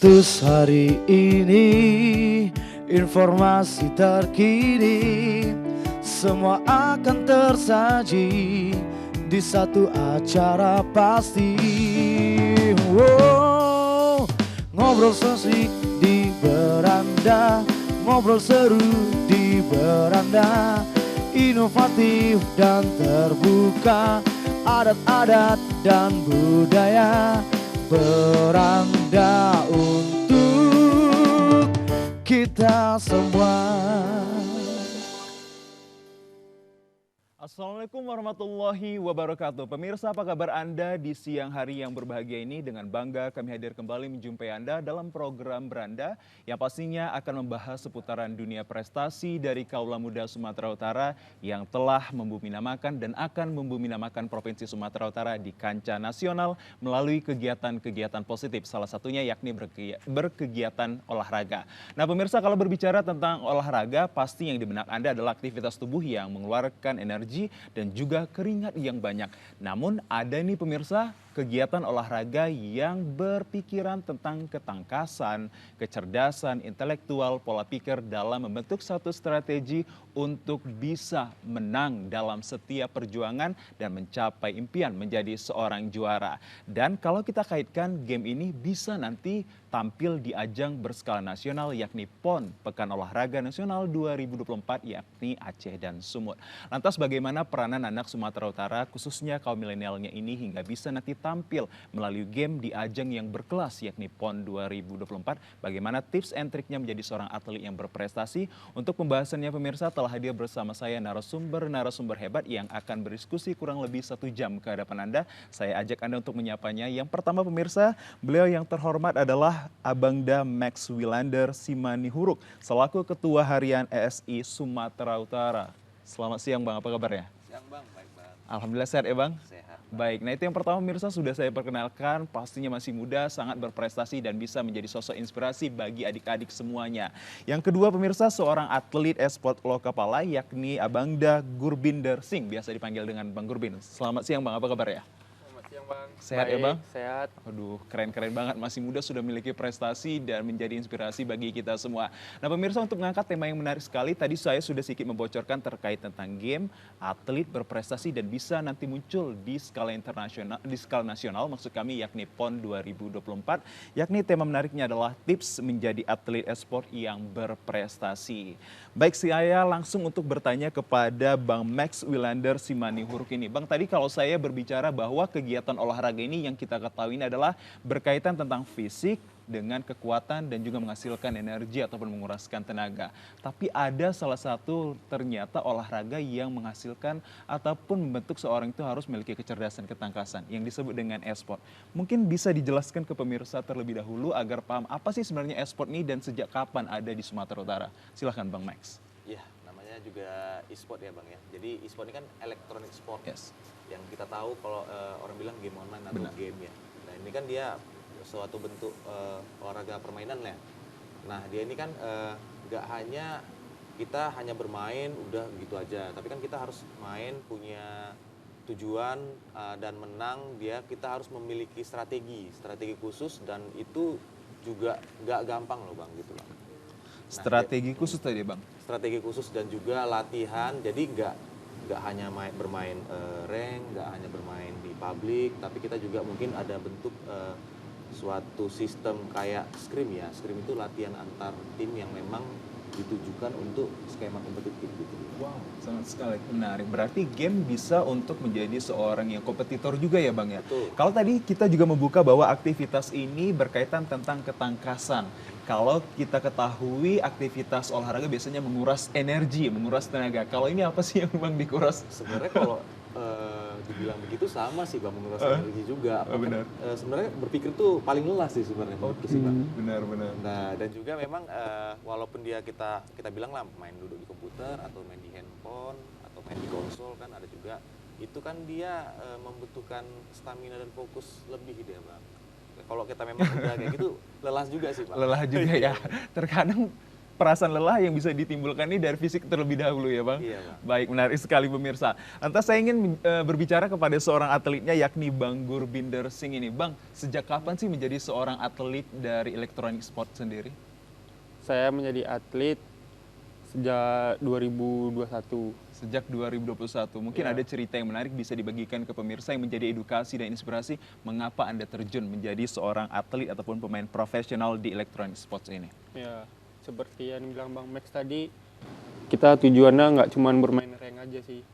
Status hari ini, informasi terkini, semua akan tersaji di satu acara pasti. Wow, ngobrol sosik di beranda, ngobrol seru di beranda, inovatif dan terbuka, adat-adat dan budaya, beranda untuk kita semua. Assalamualaikum warahmatullahi wabarakatuh. Pemirsa, apa kabar Anda di siang hari yang berbahagia ini? Dengan bangga kami hadir kembali menjumpai Anda dalam program Beranda yang pastinya akan membahas seputaran dunia prestasi dari kaula muda Sumatera Utara yang telah membumi-namakan dan akan membumi-namakan Provinsi Sumatera Utara di kancah nasional melalui kegiatan-kegiatan positif. Salah satunya yakni berkegiatan olahraga. Nah pemirsa, kalau berbicara tentang olahraga, pasti yang di benak Anda adalah aktivitas tubuh yang mengeluarkan energi dan juga keringat yang banyak. Namun ada nih pemirsa, kegiatan olahraga yang berpikiran tentang ketangkasan, kecerdasan, intelektual, pola pikir dalam membentuk satu strategi untuk bisa menang dalam setiap perjuangan dan mencapai impian menjadi seorang juara. Dan kalau kita kaitkan, game ini bisa nanti tampil di ajang berskala nasional yakni PON, Pekan Olahraga Nasional 2024 yakni Aceh dan Sumut. Lantas bagaimana peranan anak Sumatera Utara khususnya kaum milenialnya ini hingga bisa nanti tampil melalui game di ajang yang berkelas yakni PON 2024. Bagaimana tips and triknya menjadi seorang atlet yang berprestasi? Untuk pembahasannya pemirsa telah hadir bersama saya narasumber hebat yang akan berdiskusi kurang lebih 1 jam ke hadapan Anda. Saya ajak Anda untuk menyapanya. Yang pertama pemirsa, beliau yang terhormat adalah Abangda Max Wilander Simanihuruk selaku Ketua Harian ESI Sumatera Utara. Selamat siang Bang, apa kabarnya? Siang Bang, baik Bang. Alhamdulillah sehat ya Bang? Sehat. Baik, nah itu yang pertama pemirsa sudah saya perkenalkan, pastinya masih muda, sangat berprestasi dan bisa menjadi sosok inspirasi bagi adik-adik semuanya. Yang kedua pemirsa, seorang atlet e-sport Lokapala yakni Abangda Gurbinder Singh, biasa dipanggil dengan Bang Gurbin. Selamat siang Bang, apa kabar ya? Selamat siang Bang. Sehat ya Bang? Sehat. Aduh, keren-keren banget. Masih muda sudah memiliki prestasi dan menjadi inspirasi bagi kita semua. Nah pemirsa, untuk mengangkat tema yang menarik sekali, tadi saya sudah sedikit membocorkan terkait tentang game, atlet berprestasi dan bisa nanti muncul di skala internasional, di skala nasional, maksud kami yakni PON 2024. Yakni tema menariknya adalah tips menjadi atlet e-sport yang berprestasi. Baik, saya langsung untuk bertanya kepada Bang Max Wilander Simanihuruk ini. Bang, tadi kalau saya berbicara bahwa kegiatan olahraga ini yang kita ketahui ini adalah berkaitan tentang fisik dengan kekuatan dan juga menghasilkan energi ataupun menguraskan tenaga. Tapi ada salah satu ternyata olahraga yang menghasilkan ataupun membentuk seorang itu harus memiliki kecerdasan ketangkasan yang disebut dengan e-sport. Mungkin bisa dijelaskan ke pemirsa terlebih dahulu agar paham apa sih sebenarnya e-sport ini dan sejak kapan ada di Sumatera Utara. Silahkan Bang Max. Ya, namanya juga e-sport ya Bang ya. Jadi e-sport ini kan electronic sport. Yes. Yang kita tahu kalau orang bilang game online atau game ya. Nah ini kan dia suatu bentuk olahraga permainan lah. Nah dia ini kan nggak hanya kita hanya bermain udah gitu aja. Tapi kan kita harus main punya tujuan dan menang dia kita harus memiliki strategi khusus dan itu juga nggak gampang loh Bang gitu Bang. Strategi khusus tadi Bang? Strategi khusus dan juga latihan, jadi nggak hanya bermain rank, nggak hanya bermain di publik, tapi kita juga mungkin ada bentuk suatu sistem kayak scrim ya. Scrim itu latihan antar tim yang memang ditujukan untuk skema kompetitif gitu. Wow, sangat sekali menarik. Berarti game bisa untuk menjadi seorang yang kompetitor juga ya Bang ya? Betul. Kalau tadi kita juga membuka bahwa aktivitas ini berkaitan tentang ketangkasan. Kalau kita ketahui aktivitas olahraga biasanya menguras energi, menguras tenaga. Kalau ini apa sih yang Bang dikuras? Sebenarnya kalau dibilang begitu sama sih Bang, menguras energi juga. Benar. Sebenarnya berpikir tuh paling lelah sih sebenarnya menurutku sih Bang. Benar-benar. Nah dan juga memang walaupun dia kita bilang lah main duduk di komputer atau main di handphone atau main di konsol kan ada juga itu kan dia membutuhkan stamina dan fokus lebih dia Bang. Kalau kita memang udah kayak gitu lelah juga sih Bang. Lelah juga ya. Terkadang perasaan lelah yang bisa ditimbulkan ini dari fisik terlebih dahulu ya Bang? Iya, Bang. Baik, menarik sekali pemirsa. Lantas saya ingin berbicara kepada seorang atletnya yakni Bang Gurbinder Singh ini. Bang, sejak kapan sih menjadi seorang atlet dari elektronik sport sendiri? Saya menjadi atlet sejak 2021. Sejak 2021. Mungkin Ya. ada cerita yang menarik bisa dibagikan ke pemirsa yang menjadi edukasi dan inspirasi mengapa Anda terjun menjadi seorang atlet ataupun pemain profesional di elektronik sports ini. Ya, seperti yang bilang Bang Max tadi, kita tujuannya nggak cuma bermain rank aja sih.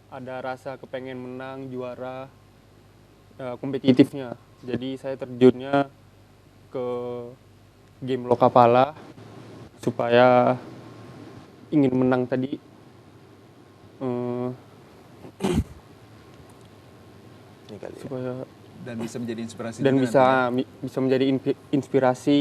Ada rasa kepengen menang, juara, kompetitifnya. Jadi saya terjunnya ke game Lokapala supaya ingin menang tadi. Ini kali ya. Supaya Dan bisa menjadi inspirasi dan juga nantinya. bisa menjadi inspirasi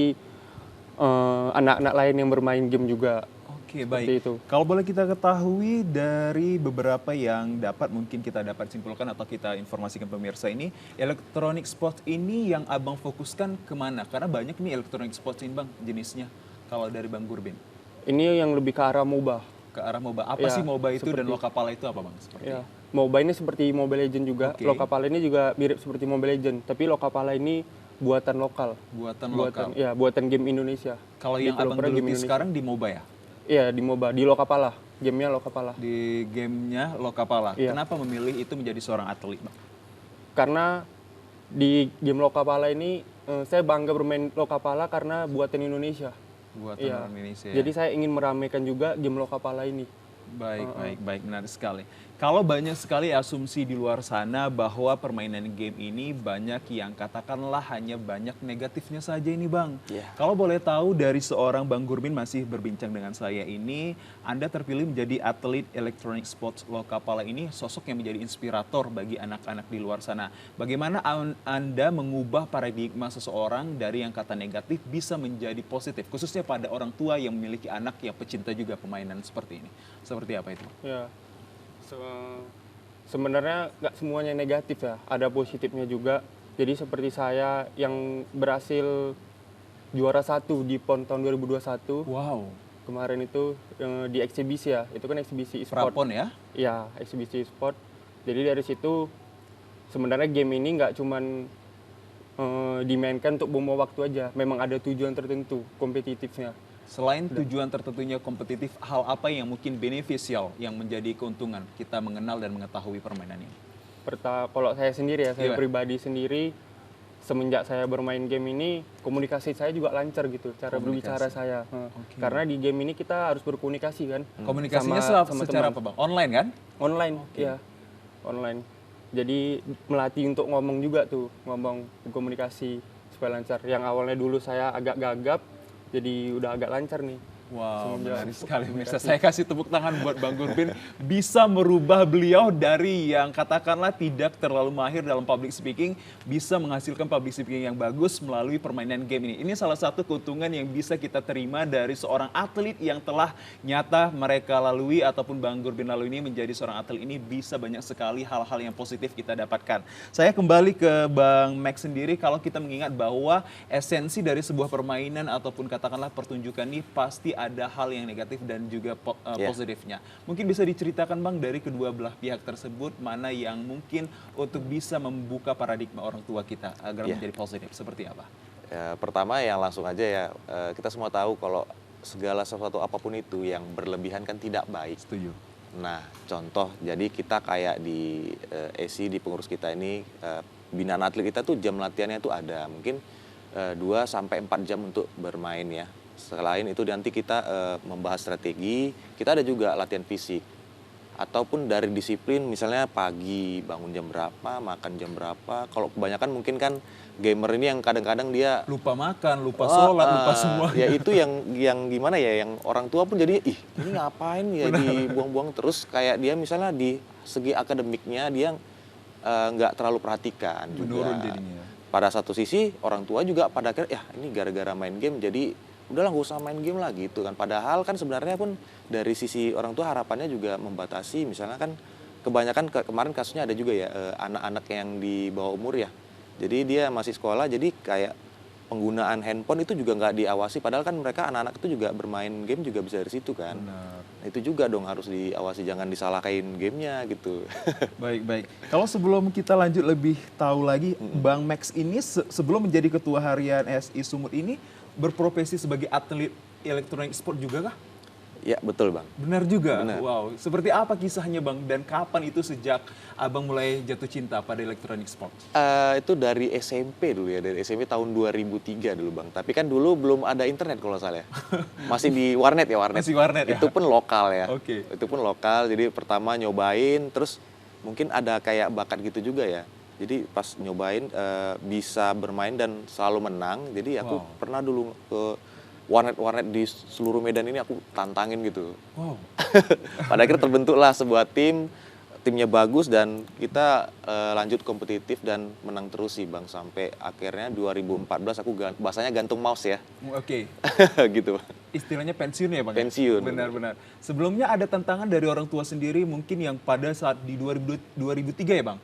anak-anak lain yang bermain game juga. Oke, Seperti baik. itu. Kalau boleh kita ketahui dari beberapa yang mungkin kita dapat simpulkan atau kita informasikan pemirsa ini, elektronik sports ini yang Abang fokuskan kemana? Karena banyak nih elektronik sports ini Bang jenisnya, kalau dari Bang Gurbin. Ini yang lebih ke arah MOBA. Ke arah MOBA. Apa Ya, sih MOBA itu dan seperti- Lokapala itu apa Bang? Seperti Ya, MOBA ini seperti Mobile Legend juga. Oke. Lokapala ini juga mirip seperti Mobile Legend, tapi Lokapala ini buatan lokal. buatan lokal. Ya, buatan game Indonesia. Kalau yang Abang Developernya game geluti Indonesia. sekarang di MOBA ya? Iya, di MOBA, di Lokapala. Gamenya Lokapala. Di gamenya Lokapala. Iya. Kenapa memilih itu menjadi seorang atlet Bang? Karena di game Lokapala ini saya bangga bermain Lokapala karena buatan Indonesia. Buatan Iya. orang Indonesia. Jadi saya ingin meramaikan juga game Lokapala ini. Baik, menarik sekali. Kalau banyak sekali asumsi di luar sana bahwa permainan game ini banyak yang katakanlah hanya banyak negatifnya saja ini Bang. Iya. Kalau boleh tahu dari seorang Bang Gurbin masih berbincang dengan saya ini, Anda terpilih menjadi atlet elektronik sports Lokapala ini sosok yang menjadi inspirator bagi anak-anak di luar sana. Bagaimana Anda mengubah paradigma seseorang dari yang kata negatif bisa menjadi positif, khususnya pada orang tua yang memiliki anak yang pecinta juga permainan seperti ini. Seperti apa itu? Ya, sebenarnya nggak semuanya negatif ya, ada positifnya juga. Jadi seperti saya yang berhasil juara 1 di PON tahun 2021 Wow, kemarin itu di eksibisi ya, itu kan eksibisi e-sport. Prapon ya? Ya, eksibisi e-sport. Jadi dari situ sebenarnya game ini nggak cuman dimainkan untuk buang waktu aja, memang ada tujuan tertentu kompetitifnya. Selain tujuan tertentunya kompetitif, hal apa yang mungkin beneficial yang menjadi keuntungan kita mengenal dan mengetahui permainan ini? Kalau saya sendiri ya, saya Iya. pribadi sendiri, semenjak saya bermain game ini, komunikasi saya juga lancar gitu, cara berbicara saya. Oke. Karena di game ini kita harus berkomunikasi kan. Komunikasinya sama secara teman. apa Bang? Online kan? Online, ya. Online. Jadi melatih untuk ngomong juga tuh, ngomong komunikasi supaya lancar. Yang awalnya dulu saya agak gagap, jadi udah agak lancar nih. Wow, Semenjak menarik sekali pemirsa. Saya kasih tepuk tangan buat Bang Gurbin. Bisa merubah beliau dari yang katakanlah tidak terlalu mahir dalam public speaking, bisa menghasilkan public speaking yang bagus melalui permainan game ini. Ini salah satu keuntungan yang bisa kita terima dari seorang atlet yang telah nyata mereka lalui ataupun Bang Gurbin lalui ini menjadi seorang atlet ini bisa banyak sekali hal-hal yang positif kita dapatkan. Saya kembali ke Bang Max sendiri, kalau kita mengingat bahwa esensi dari sebuah permainan ataupun katakanlah pertunjukan ini pasti ada hal yang negatif dan juga Ya. positifnya. Mungkin bisa diceritakan Bang dari kedua belah pihak tersebut mana yang mungkin untuk bisa membuka paradigma orang tua kita agar Ya. menjadi positif seperti apa? Ya, pertama yang langsung aja ya, kita semua tahu kalau segala sesuatu apapun itu yang berlebihan kan tidak baik. Setuju. Nah, contoh, jadi kita kayak di ESI, di pengurus kita ini, binaan atlet kita tuh jam latihannya tuh ada. Mungkin 2-4 jam untuk bermain ya. Selain itu nanti kita membahas strategi, kita ada juga latihan fisik. Ataupun dari disiplin, misalnya pagi bangun jam berapa, makan jam berapa. Kalau kebanyakan mungkin kan gamer ini yang kadang-kadang dia Lupa makan, lupa sholat, lupa semua. ya itu yang gimana ya, yang orang tua pun jadi ih ini ngapain ya dibuang-buang terus, kayak dia misalnya di segi akademiknya dia nggak terlalu perhatikan juga. Menurun jadinya. Pada satu sisi orang tua juga pada akhirnya ya ini gara-gara main game jadi udahlah nggak usah main game lah gitu kan. Padahal kan sebenarnya pun dari sisi orang tua harapannya juga membatasi, misalnya kan kebanyakan kemarin kasusnya ada juga ya anak-anak yang di bawah umur ya. Jadi dia masih sekolah, jadi kayak penggunaan handphone itu juga nggak diawasi, padahal kan mereka anak-anak itu juga bermain game juga bisa dari situ kan. Benar. Nah, itu juga dong harus diawasi, jangan disalahkain gamenya gitu. Baik. Kalau sebelum kita lanjut lebih tahu lagi, Bang Max ini sebelum menjadi ketua harian SI Sumut ini berprofesi sebagai atlet elektronik sport juga kah? Ya betul Bang. Benar juga. Benar. Wow. Seperti apa kisahnya Bang dan kapan itu sejak Abang mulai jatuh cinta pada elektronik sport? Itu dari SMP dulu ya, dari SMP tahun 2003 dulu Bang. Tapi kan dulu belum ada internet kalau salah ya. Masih di warnet ya, warnet. Masih warnet ya? Itu pun lokal ya. Oke. Itu pun lokal, jadi pertama nyobain, terus mungkin ada kayak bakat gitu juga ya. Jadi pas nyobain bisa bermain dan selalu menang, jadi aku pernah dulu ke warnet-warnet di seluruh Medan ini aku tantangin gitu. Wow. Pada akhirnya terbentuklah sebuah timnya bagus dan kita lanjut kompetitif dan menang terus sih Bang, sampai akhirnya 2014 aku bahasanya gantung mouse ya. Oke. Gitu. Istilahnya pensiun ya Bang? Pensiun. Benar-benar. Sebelumnya ada tantangan dari orang tua sendiri mungkin yang pada saat di 2003 ya Bang?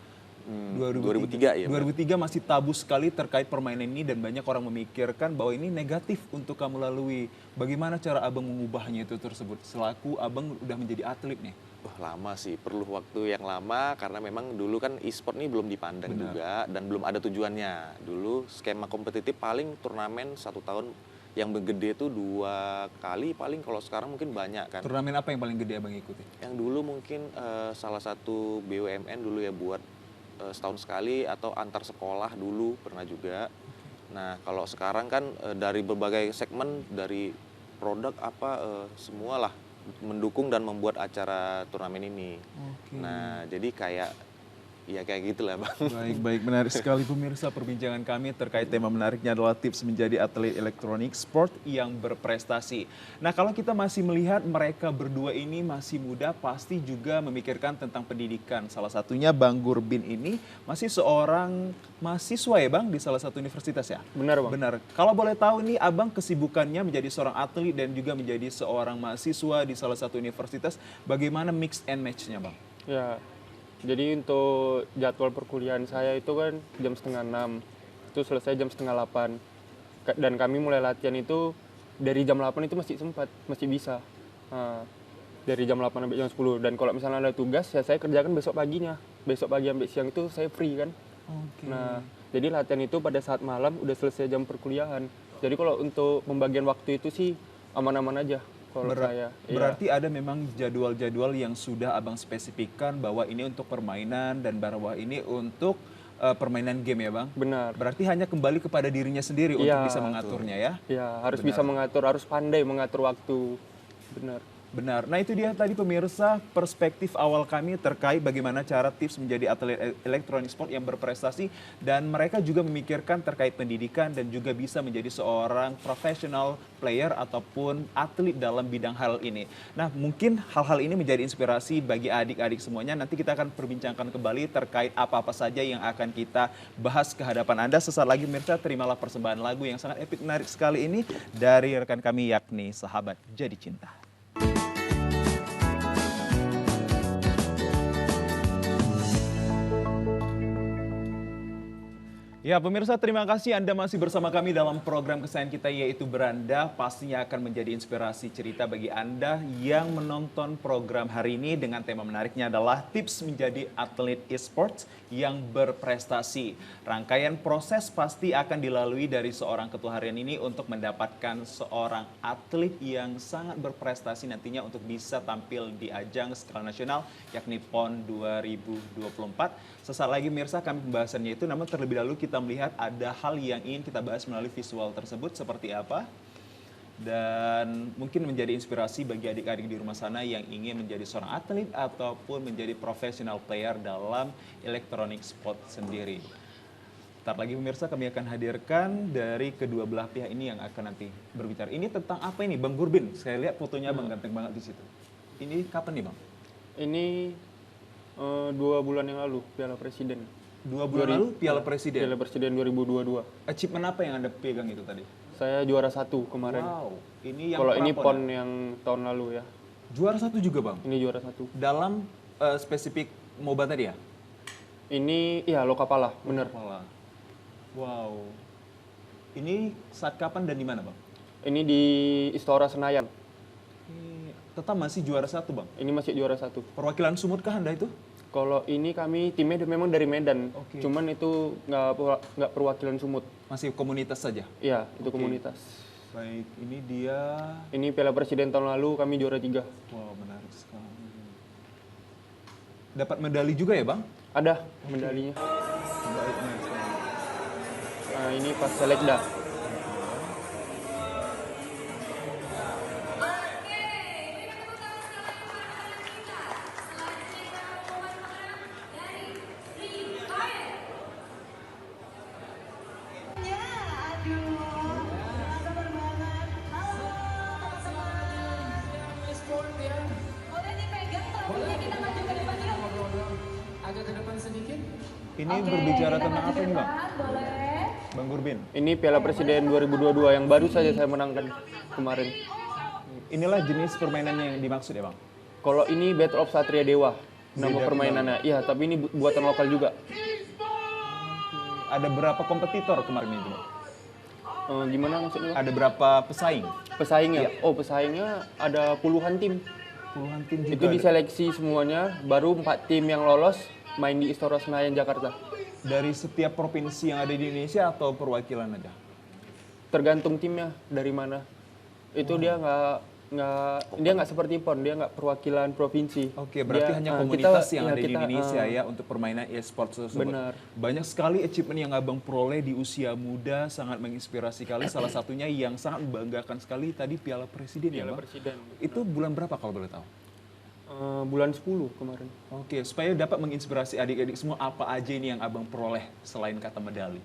2003 ya. 2003 masih tabu sekali terkait permainan ini dan banyak orang memikirkan bahwa ini negatif untuk kamu lalui. Bagaimana cara Abang mengubahnya itu tersebut selaku Abang udah menjadi atlet nih? Lama sih, perlu waktu yang lama karena memang dulu kan e-sport ini belum dipandang juga dan belum ada tujuannya. Dulu skema kompetitif paling turnamen 1 tahun yang gede itu 2 kali paling, kalau sekarang mungkin banyak kan. Turnamen apa yang paling gede Abang ikuti? Yang dulu mungkin salah satu BUMN dulu ya buat setahun sekali, atau antar sekolah dulu pernah juga. Nah kalau sekarang kan dari berbagai segmen, dari produk apa semualah mendukung dan membuat acara turnamen ini. Nah jadi kayak gitulah Bang. Baik, menarik sekali pemirsa perbincangan kami terkait tema menariknya adalah tips menjadi atlet elektronik sport yang berprestasi. Nah kalau kita masih melihat mereka berdua ini masih muda, pasti juga memikirkan tentang pendidikan. Salah satunya Bang Gurbin ini masih seorang mahasiswa ya Bang di salah satu universitas ya? Benar Bang. Benar. Kalau boleh tahu nih Abang kesibukannya menjadi seorang atlet dan juga menjadi seorang mahasiswa di salah satu universitas, bagaimana mix and match-nya Bang? Ya, jadi untuk jadwal perkuliahan saya itu kan jam 5:30, itu selesai jam 7:30. Dan kami mulai latihan itu dari jam 8 itu masih sempat, masih bisa. Nah, dari jam 8 sampai jam 10. Dan kalau misalnya ada tugas, ya saya kerjakan besok paginya. Besok pagi sampai siang itu saya free kan. Nah, jadi latihan itu pada saat malam udah selesai jam perkuliahan. Jadi kalau untuk pembagian waktu itu sih aman-aman aja. Berarti ada memang jadwal-jadwal yang sudah Abang spesifikkan bahwa ini untuk permainan dan bahwa ini untuk permainan game ya Bang? Benar. Berarti hanya kembali kepada dirinya sendiri untuk bisa mengaturnya ya? Iya, harus bisa mengatur, harus pandai mengatur waktu. Benar. Benar. Nah itu dia tadi pemirsa perspektif awal kami terkait bagaimana cara tips menjadi atlet elektronik sport yang berprestasi, dan mereka juga memikirkan terkait pendidikan dan juga bisa menjadi seorang professional player ataupun atlet dalam bidang hal ini. Nah mungkin hal-hal ini menjadi inspirasi bagi adik-adik semuanya. Nanti kita akan perbincangkan kembali terkait apa-apa saja yang akan kita bahas ke hadapan Anda. Sesaat lagi pemirsa, terimalah persembahan lagu yang sangat epik menarik sekali ini dari rekan kami yakni Sahabat Jadi Cinta. Ya pemirsa, terima kasih Anda masih bersama kami dalam program kesayangan kita yaitu Beranda. Pastinya akan menjadi inspirasi cerita bagi Anda yang menonton program hari ini dengan tema menariknya adalah tips menjadi atlet e-sports yang berprestasi. Rangkaian proses pasti akan dilalui dari seorang ketua harian ini untuk mendapatkan seorang atlet yang sangat berprestasi nantinya untuk bisa tampil di ajang skala nasional yakni PON 2024. Sesaat lagi pemirsa kami pembahasannya itu, namun terlebih dahulu kita melihat ada hal yang ingin kita bahas melalui visual tersebut seperti apa. Dan mungkin menjadi inspirasi bagi adik-adik di rumah sana yang ingin menjadi seorang atlet ataupun menjadi professional player dalam elektronik sport sendiri. Ntar lagi pemirsa kami akan hadirkan dari kedua belah pihak ini yang akan nanti berbicara. Ini tentang apa ini Bang Gurbin? Saya lihat fotonya Bang ganteng banget di situ. Ini kapan nih Bang? Ini 2 bulan yang lalu, Piala Presiden. 2 bulan lalu Piala Presiden? Piala Presiden 2022. Achievement apa yang Anda pegang itu tadi? Saya juara 1 kemarin. Wow, ini yang kalau ini PON ya? yang tahun lalu ya. Juara 1 juga Bang? Ini juara 1. Dalam spesifik MOBA tadi ya? Ini, iya Lokapala, bener. Wow. Ini saat kapan dan di mana, Bang? Ini di Istora Senayan. Tetap masih juara 1, Bang. Ini masih juara 1. Perwakilan Sumut kah Anda itu? Kalau ini kami timnya memang dari Medan. Oke. Cuman itu nggak perwakilan Sumut. Masih komunitas saja. Iya, itu Oke. komunitas. Baik, ini dia. Ini Piala Presiden tahun lalu kami juara 3. Wow, menarik sekali. Dapat medali juga ya, Bang? Ada medalinya. Baik, menarik sekali. Nah, ini pas selekda. Ini berbicara tentang apa ini, Bang? Bang Gurbin. Ini Piala Presiden 2022 yang baru saja saya menangkan kemarin. Inilah jenis permainannya yang dimaksud ya, Bang? Kalau ini Battle of Satria Dewa, nama Beda permainannya. Iya, tapi ini buatan lokal juga. Ada berapa kompetitor kemarin itu, Bang? Gimana maksudnya? Ada berapa pesaing? Pesaingnya? Oh, pesaingnya ada puluhan tim. Puluhan tim juga. Itu diseleksi semuanya, baru 4 tim yang lolos main di Istora Senayan Jakarta. Dari setiap provinsi yang ada di Indonesia atau perwakilan aja? Tergantung timnya dari mana. Itu dia nggak seperti PON, dia nggak perwakilan provinsi. Oke, berarti Dia, hanya kita- komunitas yang iya, ada di kita, Indonesia ya untuk permainan e-sports tersebut. Benar. Banyak sekali achievement yang Abang peroleh di usia muda, sangat menginspirasi sekali. Salah satunya yang sangat membanggakan sekali tadi Piala Presiden ya, Piala Bang? Presiden. Itu bulan berapa kalau boleh tahu? Bulan 10 kemarin. Oke, supaya dapat menginspirasi adik-adik semua, apa aja ini yang Abang peroleh selain kata medali?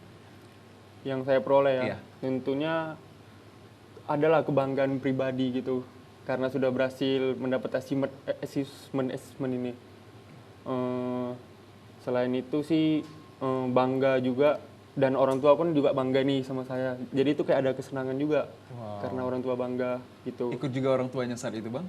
Yang saya peroleh ya, Iya. tentunya adalah kebanggaan pribadi gitu. Karena sudah berhasil mendapat achievement ini. Selain itu sih bangga juga, dan orang tua pun juga bangga nih sama saya. Jadi itu kayak ada kesenangan juga, karena orang tua bangga gitu. Ikut juga orang tuanya saat itu, Bang?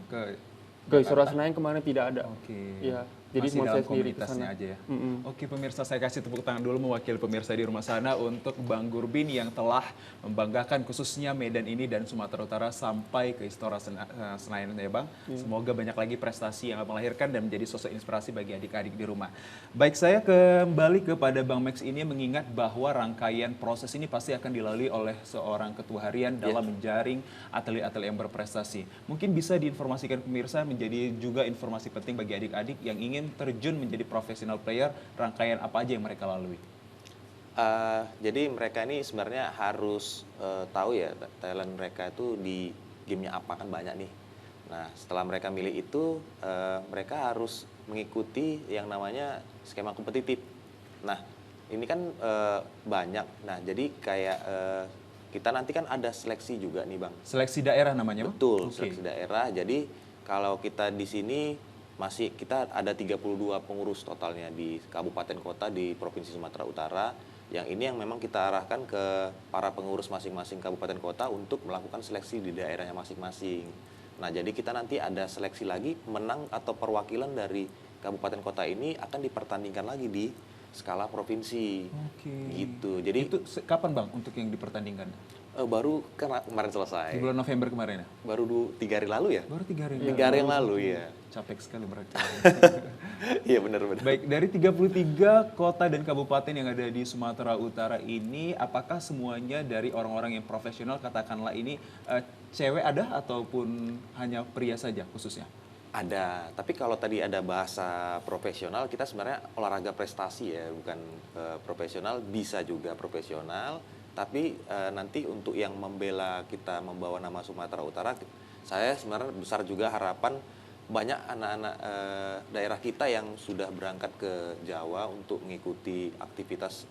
Ke Istora Senayan kemarin tidak ada. Oke. Iya, jadi Masih mau dalam saya sendiri ke komunitasnya sana. aja ya. Mm-mm. Oke pemirsa, saya kasih tepuk tangan dulu mewakili pemirsa di rumah sana untuk Bang Gurbin yang telah membanggakan khususnya Medan ini dan Sumatera Utara sampai ke Istora Senayan ya Bang. Semoga banyak lagi prestasi yang Abang lahirkan dan menjadi sosok inspirasi bagi adik-adik di rumah. Baik, saya kembali kepada Bang Max ini mengingat bahwa rangkaian proses ini pasti akan dilalui oleh seorang ketua harian dalam menjaring atlet-atlet yang berprestasi. Mungkin bisa diinformasikan pemirsa menjadi juga informasi penting bagi adik-adik yang ingin terjun menjadi professional player, rangkaian apa aja yang mereka lalui? Jadi mereka ini sebenarnya harus tahu ya talent mereka itu di gamenya apa, kan banyak nih. Nah setelah mereka milih itu mereka harus mengikuti yang namanya skema kompetitif. Nah ini kan banyak. Nah jadi kayak kita nanti kan ada seleksi juga nih Bang. Seleksi daerah namanya, Bang? Betul, Oke. seleksi daerah. Jadi kalau kita di sini masih kita ada 32 pengurus totalnya di kabupaten kota di Provinsi Sumatera Utara. Yang ini yang memang kita arahkan ke para pengurus masing-masing kabupaten kota untuk melakukan seleksi di daerahnya masing-masing. Nah, jadi kita nanti ada seleksi lagi, menang atau perwakilan dari kabupaten kota ini akan dipertandingkan lagi di skala provinsi. Oke. Gitu. Jadi Itu kapan Bang untuk yang dipertandingkan? baru kemarin selesai. Di bulan November kemarin ya? Baru 3 hari lalu ya? Baru 3 hari. 3 hari yang lalu ya. Capek sekali berarti. Iya benar-benar. Baik, dari 33 kota dan kabupaten yang ada di Sumatera Utara ini, apakah semuanya dari orang-orang yang profesional, katakanlah ini cewek ada ataupun hanya pria saja khususnya? Ada, tapi kalau tadi ada bahasa profesional, kita sebenarnya olahraga prestasi ya, bukan profesional, bisa juga profesional. Tapi nanti untuk yang membela kita membawa nama Sumatera Utara, saya sebenarnya besar juga harapan banyak anak-anak daerah kita yang sudah berangkat ke Jawa untuk mengikuti aktivitas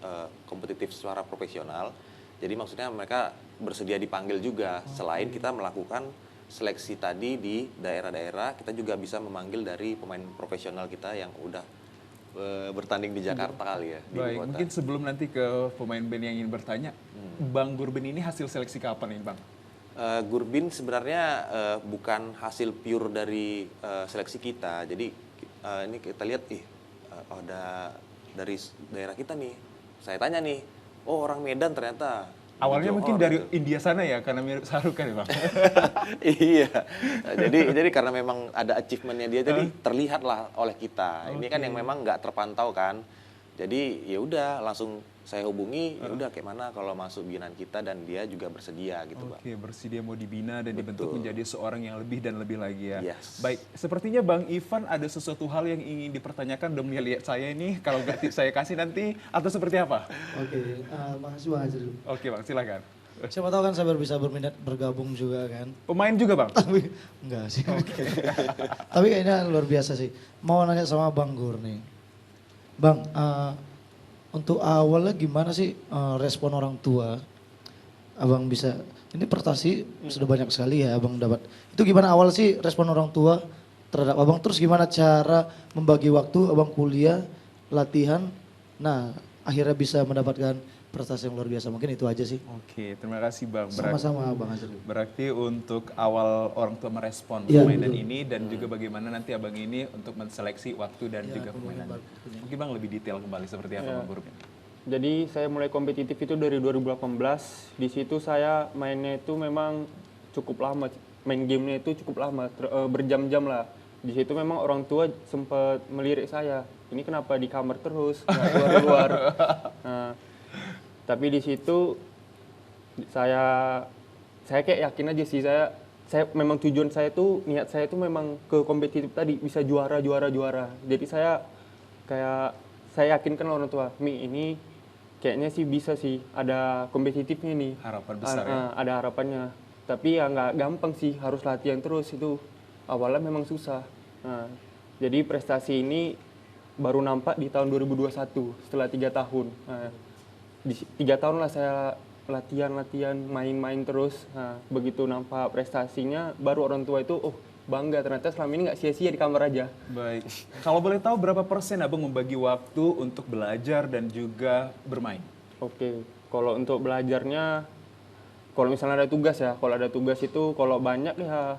kompetitif secara profesional. Jadi maksudnya mereka bersedia dipanggil juga. Selain kita melakukan seleksi tadi di daerah-daerah, kita juga bisa memanggil dari pemain profesional kita yang udah bertanding di Jakarta kali ya, di Baik, ibu kota. mungkin sebelum nanti ke pemain band yang ingin bertanya, Bang Gurbin ini hasil seleksi kapan ini Bang? Gurbin sebenarnya bukan hasil pure dari seleksi kita. Jadi ini kita lihat, ada dari daerah kita nih. Saya tanya nih, oh orang Medan ternyata. Awalnya 7 mungkin orang. dari India sana ya, karena mirip Shahrukh kan ya Bang? Iya, jadi karena memang ada achievementnya dia, jadi terlihat lah oleh kita. Ini kan yang memang nggak terpantau kan. Jadi ya udah langsung saya hubungi, ya udah kayak mana kalau masuk binaan kita, dan dia juga bersedia gitu, Bang. Oke, bersedia mau dibina dan dibentuk Betul. menjadi seorang yang lebih dan lebih lagi ya. Yes. Baik, sepertinya Bang Ivan ada sesuatu hal yang ingin dipertanyakan, udah melihat saya ini, kalau nggak saya kasih nanti, atau seperti apa? Oke, makasih Bang Azril. Oke Bang, silakan. Siapa tahu kan saya bisa berminat bergabung juga kan. Pemain juga Bang? Tapi enggak sih. Tapi kayaknya luar biasa sih. Mau nanya sama Bang Gur nih. Bang, untuk awalnya gimana sih respon orang tua? Abang bisa, ini prestasi sudah banyak sekali ya abang dapat. Itu gimana awal sih respon orang tua terhadap abang? Terus gimana cara membagi waktu abang kuliah, latihan, nah akhirnya bisa mendapatkan prestasi yang luar biasa. Mungkin itu aja sih. Oke, terima kasih Bang. Sama-sama Bang Azril. Berarti untuk awal orang tua merespon Iya, permainan betul. ini, dan juga bagaimana nanti abang ini untuk menseleksi waktu dan juga permainan. Mungkin Bang lebih detail kembali seperti apa Iya. Bang Gurbin? Jadi saya mulai kompetitif itu dari 2018. Di situ saya mainnya itu memang cukup lama, main gamenya itu cukup lama, berjam-jam lah. Di situ memang orang tua sempat melirik saya. Ini kenapa di kamar terus, nggak keluar-keluar. Nah, tapi di situ saya kayak yakin aja sih, saya memang tujuan saya tuh, niat saya tuh memang ke kompetitif tadi, bisa juara. Jadi saya yakinkan orang tua, Mi ini kayaknya sih bisa sih, ada kompetitifnya nih. Harapan besar ya? Ada harapannya. Tapi ya nggak gampang sih, harus latihan terus itu. Awalnya memang susah. Nah, jadi prestasi ini baru nampak di tahun 2021 setelah 3 tahun. Nah, 3 tahun lah saya latihan, main terus. Nah, begitu nampak prestasinya, baru orang tua itu, oh bangga ternyata selama ini nggak sia-sia di kamar aja. Baik. Kalau boleh tahu berapa persen abang membagi waktu untuk belajar dan juga bermain? Oke, kalau untuk belajarnya, kalau misalnya ada tugas ya, kalau ada tugas itu, kalau banyak ya,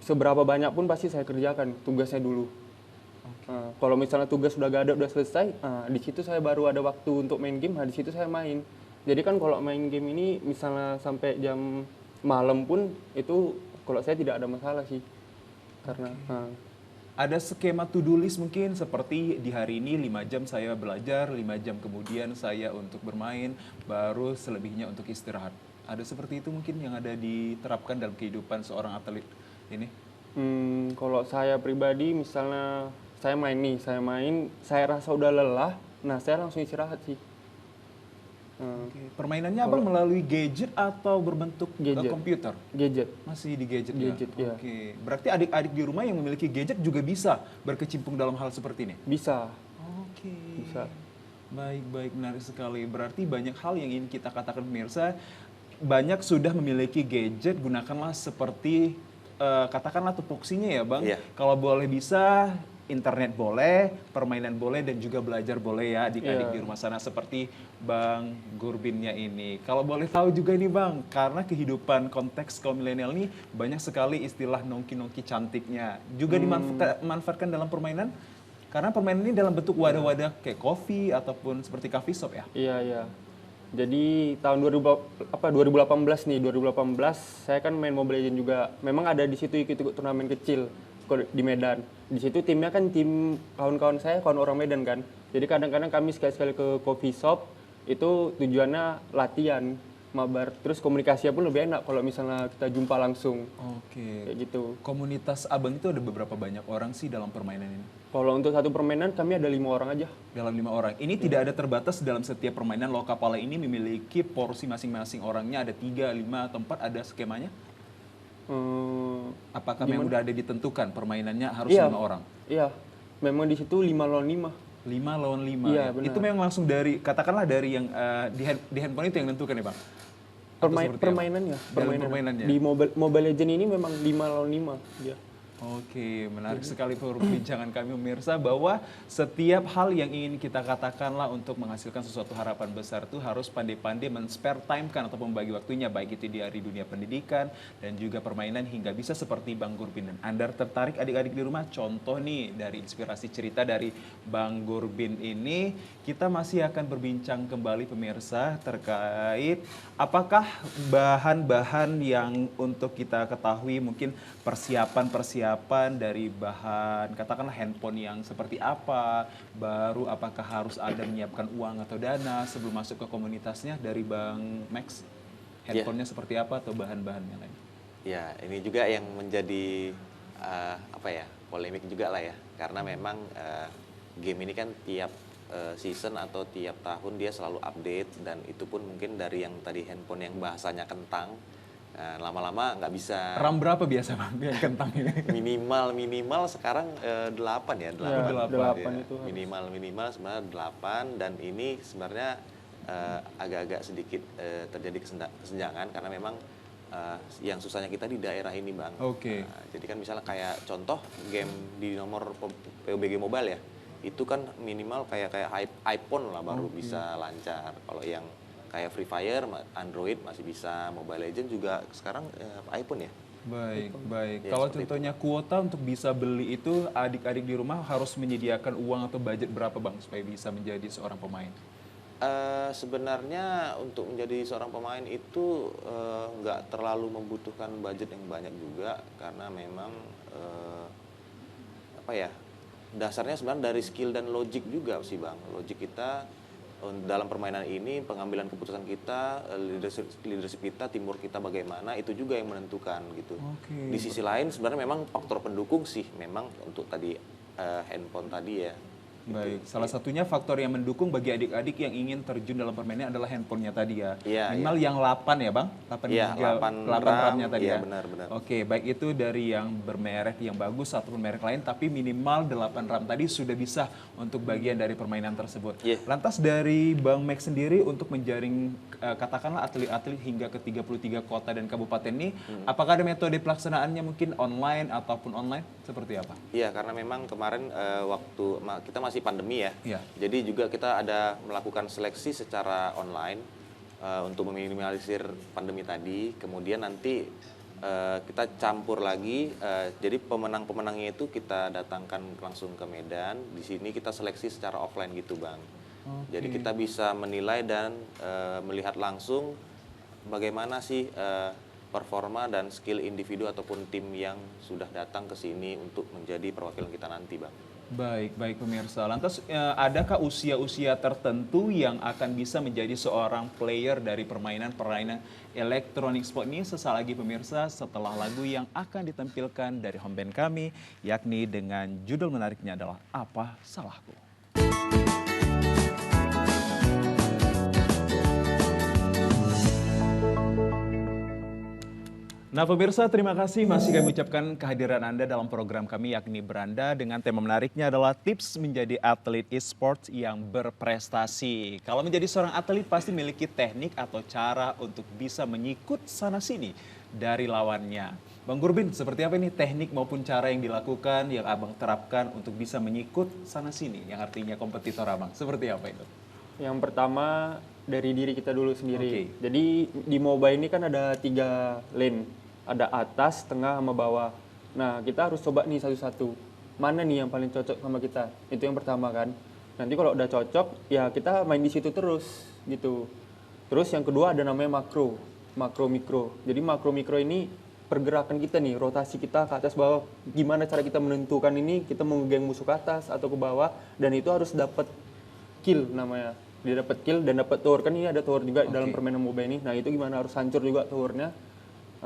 seberapa banyak pun pasti saya kerjakan tugasnya dulu. Kalau misalnya tugas udah gak ada, udah selesai, di situ saya baru ada waktu untuk main game, di situ saya main. Jadi kan kalau main game ini misalnya sampai jam malam pun itu kalau saya tidak ada masalah sih. Karena Ada skema to-do list mungkin seperti di hari ini 5 jam saya belajar, 5 jam kemudian saya untuk bermain, baru selebihnya untuk istirahat. Ada seperti itu mungkin yang ada diterapkan dalam kehidupan seorang atlet ini? Kalau saya pribadi misalnya saya main, saya rasa udah lelah, nah saya langsung istirahat sih. Oke. Permainannya abang melalui gadget atau berbentuk Gadget. komputer? Gadget. Masih di gadget, Gadget, ya? ya. Oke. Berarti adik-adik di rumah yang memiliki gadget juga bisa berkecimpung dalam hal seperti ini? Bisa. Oke. Bisa. Baik, menarik sekali. Berarti banyak hal yang ingin kita katakan pemirsa. Banyak sudah memiliki gadget, gunakanlah seperti katakanlah tupoksinya ya Bang. Iya. Kalau boleh bisa, internet boleh, permainan boleh, dan juga belajar boleh ya adik-adik Iya. di rumah sana seperti Bang Gurbinnya ini. Kalau boleh tahu juga nih Bang, karena kehidupan konteks kaum milenial ini banyak sekali istilah nongki-nongki cantiknya. Juga dimanfaatkan dalam permainan? Karena permainan ini dalam bentuk wadah-wadah kayak kopi ataupun seperti coffee shop ya? Iya. Jadi tahun 2018 saya kan main Mobile Legends juga. Memang ada di situ ikut turnamen kecil di Medan. Di situ timnya kan tim kawan-kawan saya, kawan orang Medan kan. Jadi kadang-kadang kami sekali-sekali ke coffee shop, itu tujuannya latihan, mabar. Terus komunikasinya pun lebih enak kalau misalnya kita jumpa langsung. Oke. Kayak gitu. Komunitas abang itu ada beberapa banyak orang sih dalam permainan ini? Kalau untuk satu permainan kami ada 5 orang aja. Dalam 5 orang. Ini tidak ada terbatas dalam setiap permainan. Lokapala ini memiliki porsi masing-masing orangnya. Ada 3, 5, atau 4, ada skemanya? Apakah memang udah ada ditentukan permainannya harus 5 orang? Iya, memang di situ 5 lawan 5. 5 lawan 5 Iya, ya? benar. Itu memang langsung dari, katakanlah dari yang di handphone itu yang nentukan ya Bang? Atau seperti apa? Permainannya. Dalam permainannya? Di Mobile Legends ini memang 5 lawan 5 dia. Oke, menarik sekali perbincangan kami pemirsa bahwa setiap hal yang ingin kita katakanlah untuk menghasilkan sesuatu harapan besar itu harus pandai-pandai men-spare time kan atau membagi waktunya baik itu di hari dunia pendidikan dan juga permainan hingga bisa seperti Bang Gurbin. Dan Anda tertarik adik-adik di rumah contoh nih dari inspirasi cerita dari Bang Gurbin ini kita masih akan berbincang kembali pemirsa terkait apakah bahan-bahan yang untuk kita ketahui mungkin persiapan dari bahan katakanlah handphone yang seperti apa, baru apakah harus ada menyiapkan uang atau dana sebelum masuk ke komunitasnya dari Bang Max, handphonenya seperti apa atau bahan-bahan yang lain? Ya, ini juga yang menjadi polemik juga lah ya, karena memang game ini kan tiap season atau tiap tahun dia selalu update dan itu pun mungkin dari yang tadi handphone yang bahasanya kentang. Lama-lama nggak bisa. RAM berapa biasa Bang yang kentang ini? Minimal sekarang 8 ya, 8. Ya, 8 itu Minimal sebenarnya 8 dan ini sebenarnya agak-agak sedikit terjadi kesenjangan karena memang yang susahnya kita di daerah ini Bang. Oke. Jadi kan misalnya kayak contoh game di nomor PUBG Mobile ya, itu kan minimal kayak iPhone lah baru bisa lancar. Kalau yang kayak Free Fire, Android masih bisa, Mobile Legends juga sekarang iPhone ya. Baik. Ya, Kalau seperti contohnya kuota untuk bisa beli itu adik-adik di rumah harus menyediakan uang atau budget berapa Bang supaya bisa menjadi seorang pemain? Sebenarnya untuk menjadi seorang pemain itu nggak terlalu membutuhkan budget yang banyak juga karena memang dasarnya sebenarnya dari skill dan logic juga sih Bang. Logic kita dalam permainan ini, pengambilan keputusan kita, leadership kita, teamwork kita bagaimana, itu juga yang menentukan gitu. Oke. Di sisi lain sebenarnya memang faktor pendukung sih, memang untuk tadi handphone tadi ya. Baik, salah satunya faktor yang mendukung bagi adik-adik yang ingin terjun dalam permainan adalah handphonenya tadi ya. Iya, Minimal yang 8 ya Bang? 8 Iya, giga, 8 RAM-nya tadi iya, ya? benar. Oke, baik itu dari yang bermerek yang bagus ataupun merek lain, tapi minimal 8 RAM tadi sudah bisa untuk bagian dari permainan tersebut. Iya. Lantas dari Bang Max sendiri untuk menjaring katakanlah atlet-atlet hingga ke 33 kota dan kabupaten ini, apakah ada metode pelaksanaannya mungkin online ataupun online? Seperti apa? Iya, karena memang kemarin waktu kita masih pandemi ya. Iya. Jadi juga kita ada melakukan seleksi secara online untuk meminimalisir pandemi tadi. Kemudian nanti kita campur lagi. Jadi pemenang-pemenangnya itu kita datangkan langsung ke Medan. Di sini kita seleksi secara offline gitu, Bang. Jadi kita bisa menilai dan melihat langsung bagaimana sih performa dan skill individu ataupun tim yang sudah datang ke sini untuk menjadi perwakilan kita nanti, Bang. Baik pemirsa. Lantas adakah usia-usia tertentu yang akan bisa menjadi seorang player dari permainan elektronik sport ini? Sesaat lagi pemirsa setelah lagu yang akan ditampilkan dari home band kami, yakni dengan judul menariknya adalah Apa Salahku. Nah pemirsa, terima kasih masih kami ucapkan kehadiran Anda dalam program kami yakni Beranda dengan tema menariknya adalah tips menjadi atlet e-sports yang berprestasi. Kalau menjadi seorang atlet pasti memiliki teknik atau cara untuk bisa menyikut sana-sini dari lawannya. Bang Gurbin, seperti apa ini teknik maupun cara yang dilakukan yang Abang terapkan untuk bisa menyikut sana-sini yang artinya kompetitor Abang? Seperti apa itu? Yang pertama dari diri kita dulu sendiri. Oke. Jadi di MOBA ini kan ada 3 lane. Ada atas, tengah, sama bawah. Nah, kita harus coba nih satu-satu. Mana nih yang paling cocok sama kita? Itu yang pertama kan. Nanti kalau udah cocok, ya kita main di situ terus gitu. Terus yang kedua ada namanya makro, mikro. Jadi makro mikro ini pergerakan kita nih, rotasi kita ke atas bawah. Gimana cara kita menentukan ini? Kita mau geng musuh ke atas atau ke bawah, dan itu harus dapat kill namanya. Dia dapat kill dan dapat tower, kan ini ada tower juga dalam permainan MOBA ini. Nah, itu gimana harus hancur juga towernya.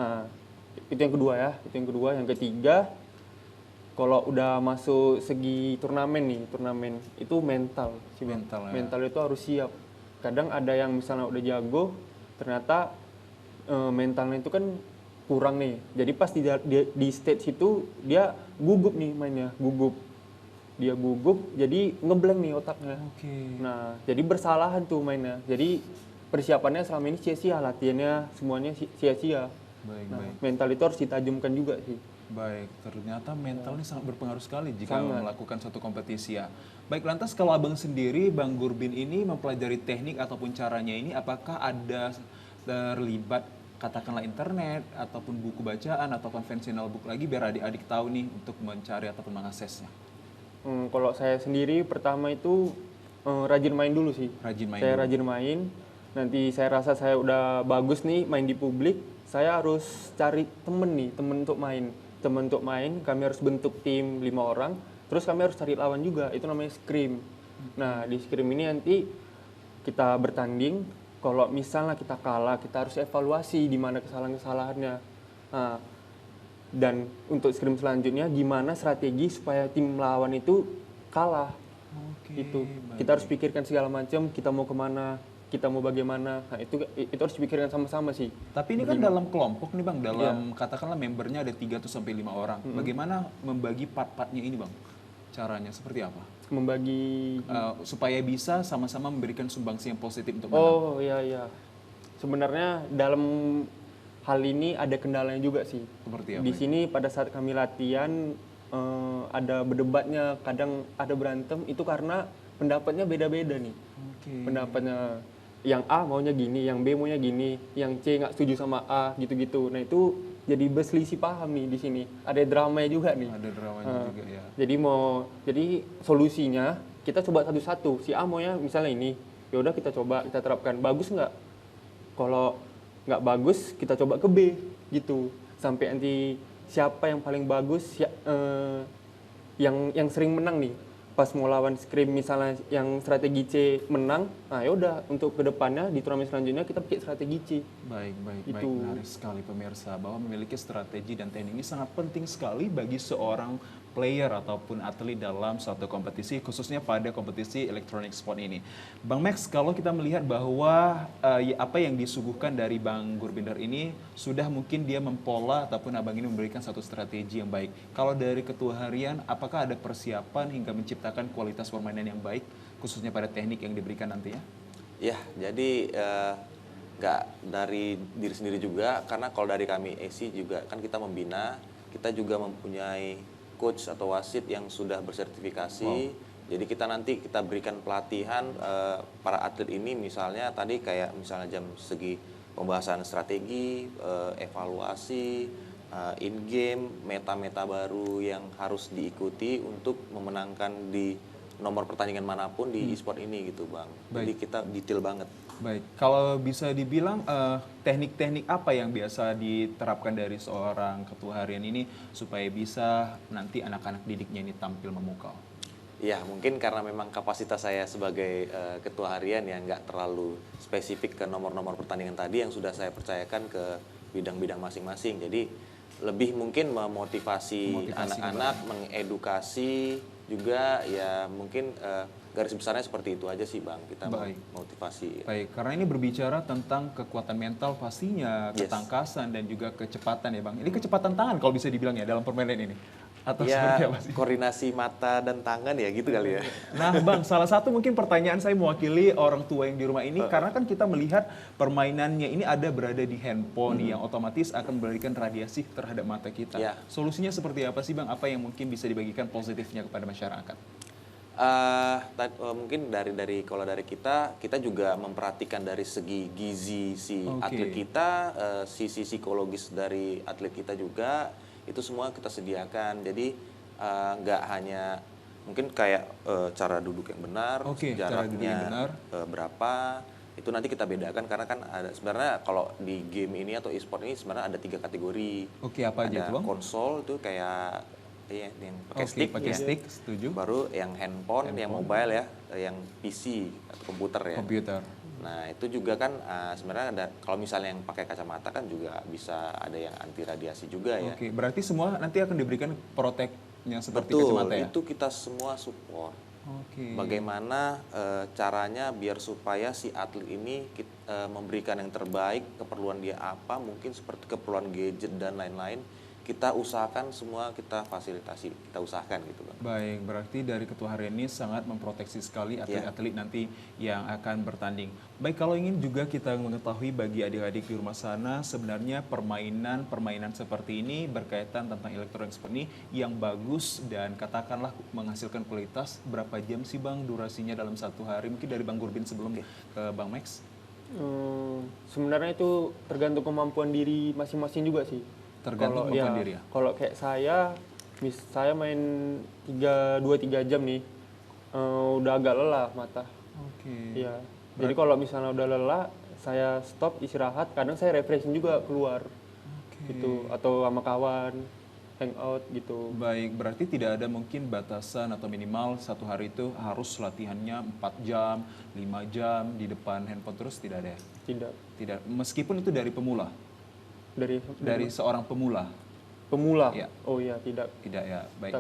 Nah, itu yang kedua ya. Yang ketiga, kalau udah masuk segi turnamen itu mental sih, Bang. Mental itu harus siap. Kadang ada yang misalnya udah jago, ternyata mentalnya itu kan kurang nih. Jadi pas di stage itu dia gugup nih mainnya, dia gugup jadi ngeblank nih otaknya. Nah, jadi bersalahan tuh mainnya. Jadi persiapannya selama ini sia-sia, latihannya semuanya sia-sia. Mental itu harus ditajamkan juga sih. Baik, ternyata mental ini sangat berpengaruh sekali jika Sangat. melakukan suatu kompetisi ya. Baik, lantas kalau Abang sendiri, Bang Gurbin ini mempelajari teknik ataupun caranya ini, apakah ada terlibat katakanlah internet ataupun buku bacaan atau konvensional book lagi biar adik-adik tahu nih untuk mencari ataupun mengaksesnya? Kalau saya sendiri pertama itu rajin main dulu sih. Rajin main Saya dulu. rajin main. Nanti saya rasa saya udah bagus nih main di publik. Saya harus cari temen nih, temen untuk main. Temen untuk main, kami harus bentuk tim 5 orang. Terus kami harus cari lawan juga, itu namanya scrim. Nah di scrim ini nanti kita bertanding. Kalau misalnya kita kalah, kita harus evaluasi di mana kesalahan-kesalahannya. Nah, dan untuk scrim selanjutnya gimana strategi supaya tim lawan itu kalah. Oke, Itu baik. kita harus pikirkan segala macam, kita mau kemana, kita mau bagaimana. Nah itu harus dipikirkan sama-sama sih. Tapi ini kan dalam kelompok nih Bang, dalam katakanlah membernya ada 3 tuh sampai 5 orang. Bagaimana membagi part-partnya ini Bang? Caranya seperti apa? Membagi. Supaya bisa sama-sama memberikan sumbangsi yang positif untuk menang. Oh iya iya. Sebenarnya dalam hal ini ada kendalanya juga sih. Seperti apa? Di sini pada saat kami latihan ada berdebatnya, kadang ada berantem itu karena pendapatnya beda-beda nih. Oke. Pendapatnya yang A maunya gini, yang B maunya gini, yang C nggak setuju sama A gitu-gitu. Nah itu jadi berselisih paham nih di sini. Ada dramanya juga nih. Ada dramanya juga ya. Jadi solusinya kita coba satu-satu. Si A maunya misalnya ini, ya udah kita coba kita terapkan. Bagus nggak? Kalau nggak bagus kita coba ke B gitu. Sampai nanti siapa yang paling bagus yang sering menang nih. Pas mau lawan scrim misalnya yang strategi C menang, nah ya udah untuk kedepannya di turnamen selanjutnya kita pakai strategi C. Baik, baik, baik. Itu. Menarik sekali pemirsa bahwa memiliki strategi dan teknik ini sangat penting sekali bagi seorang player ataupun atlet dalam suatu kompetisi, khususnya pada kompetisi electronic sport ini. Bang Max, kalau kita melihat bahwa apa yang disuguhkan dari Bang Gurbinder ini sudah mungkin dia mempola ataupun abang ini memberikan satu strategi yang baik. Kalau dari ketua harian, apakah ada persiapan hingga menciptakan kualitas permainan yang baik, khususnya pada teknik yang diberikan nantinya? Ya, jadi nggak dari diri sendiri juga, karena kalau dari kami AC juga kan kita membina, kita juga mempunyai coach atau wasit yang sudah bersertifikasi. Jadi kita berikan pelatihan para atlet ini, misalnya tadi kayak misalnya jam segi pembahasan strategi, evaluasi, in game, meta-meta baru yang harus diikuti untuk memenangkan di nomor pertandingan manapun di e-sport ini gitu Bang. Jadi kita detail banget. Baik, kalau bisa dibilang teknik-teknik apa yang biasa diterapkan dari seorang ketua harian ini supaya bisa nanti anak-anak didiknya ini tampil memukau? Ya mungkin karena memang kapasitas saya sebagai ketua harian yang nggak terlalu spesifik ke nomor-nomor pertandingan tadi yang sudah saya percayakan ke bidang-bidang masing-masing. Jadi lebih mungkin memotivasi anak-anak, mengedukasi juga ya mungkin garis besarnya seperti itu aja sih Bang, kita motivasi. Baik, karena ini berbicara tentang kekuatan mental pastinya, ketangkasan dan juga kecepatan ya Bang. Ini kecepatan tangan kalau bisa dibilang ya dalam permainan ini. Atau seperti Ya apa sih? koordinasi mata dan tangan ya gitu kali ya. Nah Bang, salah satu mungkin pertanyaan saya mewakili orang tua yang di rumah ini, karena kan kita melihat permainannya ini ada berada di handphone yang otomatis akan memberikan radiasi terhadap mata kita. Ya. Solusinya seperti apa sih Bang? Apa yang mungkin bisa dibagikan positifnya kepada masyarakat? Mungkin kalau dari kita juga memperhatikan dari segi gizi si atlet kita, sisi psikologis dari atlet kita juga itu semua kita sediakan. Jadi nggak hanya mungkin kayak cara duduk yang benar, jaraknya berapa, itu nanti kita bedakan karena kan ada sebenarnya kalau di game ini atau e-sport ini sebenarnya ada 3 kategori. Oke, apa aja ada itu Bang? konsol itu kayak yang pakai stick, pakai stick, setuju. baru yang handphone, yang mobile ya, yang PC atau komputer ya. Komputer. Nah itu juga kan sebenarnya ada, kalau misalnya yang pakai kacamata kan juga bisa ada yang anti radiasi juga ya. Oke, berarti semua nanti akan diberikan proteknya seperti Betul, kacamata ya? itu kita semua support. Oke. Bagaimana caranya biar supaya si atlet ini memberikan yang terbaik, keperluan dia apa, mungkin seperti keperluan gadget dan lain-lain, kita usahakan semua, kita fasilitasi, kita usahakan gitu Bang. Baik, berarti dari ketua harian ini sangat memproteksi sekali atlet-atlet nanti yang akan bertanding. Baik, kalau ingin juga kita mengetahui bagi adik-adik di rumah sana, sebenarnya permainan seperti ini berkaitan tentang elektronik seperti ini yang bagus dan katakanlah menghasilkan kualitas, berapa jam sih Bang durasinya dalam satu hari? Mungkin dari Bang Gurbin sebelum ke Bang Max. Sebenarnya itu tergantung kemampuan diri masing-masing juga sih. Tergantung kemampuan diri ya? Kalau kayak saya main 2-3 jam nih, udah agak lelah mata. Oke. Iya. Jadi kalau misalnya udah lelah, saya stop istirahat. Kadang saya refreshing juga keluar, gitu. Atau sama kawan, hangout gitu. Baik, berarti tidak ada mungkin batasan atau minimal satu hari itu harus latihannya 4 jam, 5 jam di depan handphone terus, tidak ada ya? Tidak. Tidak, meskipun itu dari pemula, dari seorang pemula. pemula. Iya. Oh iya, tidak. Tidak ya, baik.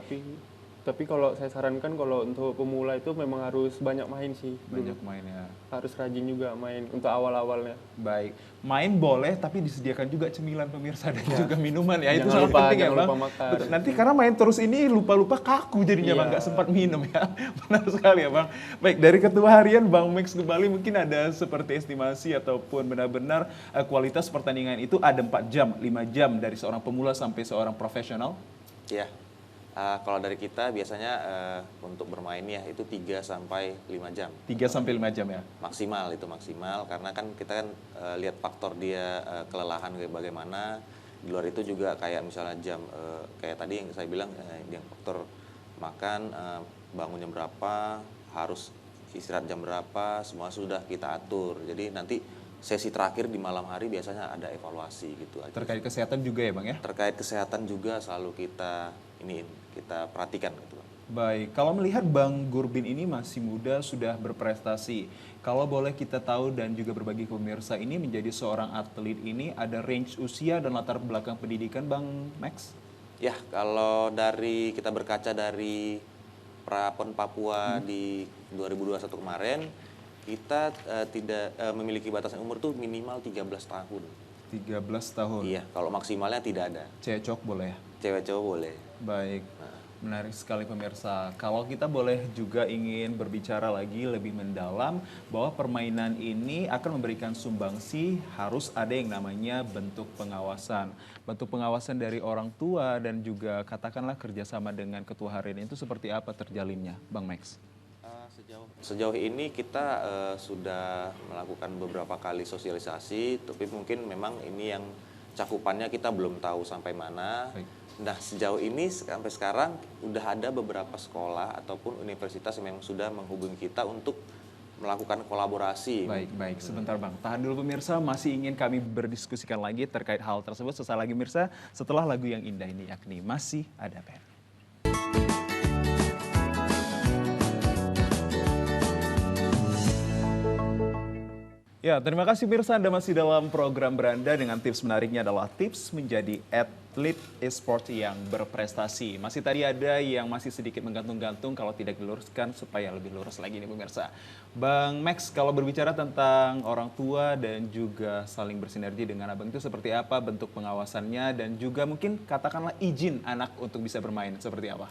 Tapi kalau saya sarankan kalau untuk pemula itu memang harus banyak main sih. Banyak main ya. Harus rajin juga main untuk awal-awalnya. Baik, main boleh tapi disediakan juga cemilan pemirsa dan juga minuman ya. Itu Jangan sangat lupa- penting ya jangan Bang. lupa makan. Betul. Nanti karena main terus ini lupa-lupa kaku jadinya Iya. Bang, nggak sempat minum ya. Benar sekali ya Bang. Baik, dari ketua harian Bang Max kembali mungkin ada seperti estimasi ataupun benar-benar kualitas pertandingan itu ada 4 jam, 5 jam dari seorang pemula sampai seorang profesional? Ya, kalau dari kita biasanya untuk bermain ya itu 3 sampai 5 jam. 3 sampai 5 jam ya. Maksimal itu maksimal karena kan kita kan lihat faktor dia kelelahan kayak bagaimana. Di luar itu juga kayak misalnya jam kayak tadi yang saya bilang yang faktor makan, bangun jam berapa, harus istirahat jam berapa, semua sudah kita atur. Jadi nanti sesi terakhir di malam hari biasanya ada evaluasi gitu aja. Terkait kesehatan juga ya Bang ya? Terkait kesehatan juga selalu kita perhatikan gitu. Baik, kalau melihat Bang Gurbin ini masih muda, sudah berprestasi. Kalau boleh kita tahu dan juga berbagi ke pemirsa ini menjadi seorang atlet ini ada range usia dan latar belakang pendidikan Bang Max? Ya, kalau kita berkaca dari Prapon Papua di 2021 kemarin, kita tidak memiliki batasan umur tuh minimal 13 tahun. 13 tahun. Iya, kalau maksimalnya tidak ada. Cewek cowok boleh ya? Cewek cowok boleh. Baik, menarik sekali pemirsa. Kalau kita boleh juga ingin berbicara lagi lebih mendalam bahwa permainan ini akan memberikan sumbangsi, harus ada yang namanya bentuk pengawasan. Bentuk pengawasan dari orang tua dan juga katakanlah kerjasama dengan ketua harian itu seperti apa terjalinnya, Bang Max? Sejauh ini kita sudah melakukan beberapa kali sosialisasi, tapi mungkin memang ini yang cakupannya kita belum tahu sampai mana. Baik. Nah, sejauh ini sampai sekarang udah ada beberapa sekolah ataupun universitas yang memang sudah menghubungi kita untuk melakukan kolaborasi. Baik, sebentar Bang. Tahan dulu pemirsa, masih ingin kami berdiskusikan lagi terkait hal tersebut. Sesaat lagi pemirsa, setelah lagu yang indah ini yakni Masih Ada PR. Ya, terima kasih pemirsa, Anda masih dalam program Beranda dengan tips menariknya adalah tips menjadi atlet e-sport yang berprestasi. Masih tadi ada yang masih sedikit menggantung-gantung kalau tidak diluruskan supaya lebih lurus lagi nih pemirsa. Bang Max, kalau berbicara tentang orang tua dan juga saling bersinergi dengan abang itu seperti apa bentuk pengawasannya dan juga mungkin katakanlah izin anak untuk bisa bermain seperti apa?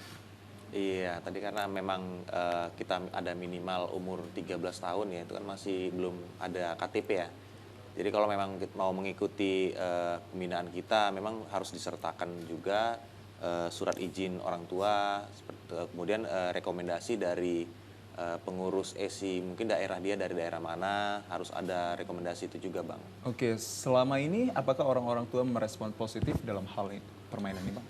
Iya, tadi karena memang kita ada minimal umur 13 tahun ya, itu kan masih belum ada KTP ya. Jadi kalau memang mau mengikuti pembinaan kita, memang harus disertakan juga surat izin orang tua, kemudian rekomendasi dari pengurus ESI, mungkin daerah dia dari daerah mana, harus ada rekomendasi itu juga Bang. Oke, selama ini apakah orang-orang tua merespon positif dalam hal ini, permainan ini Bang?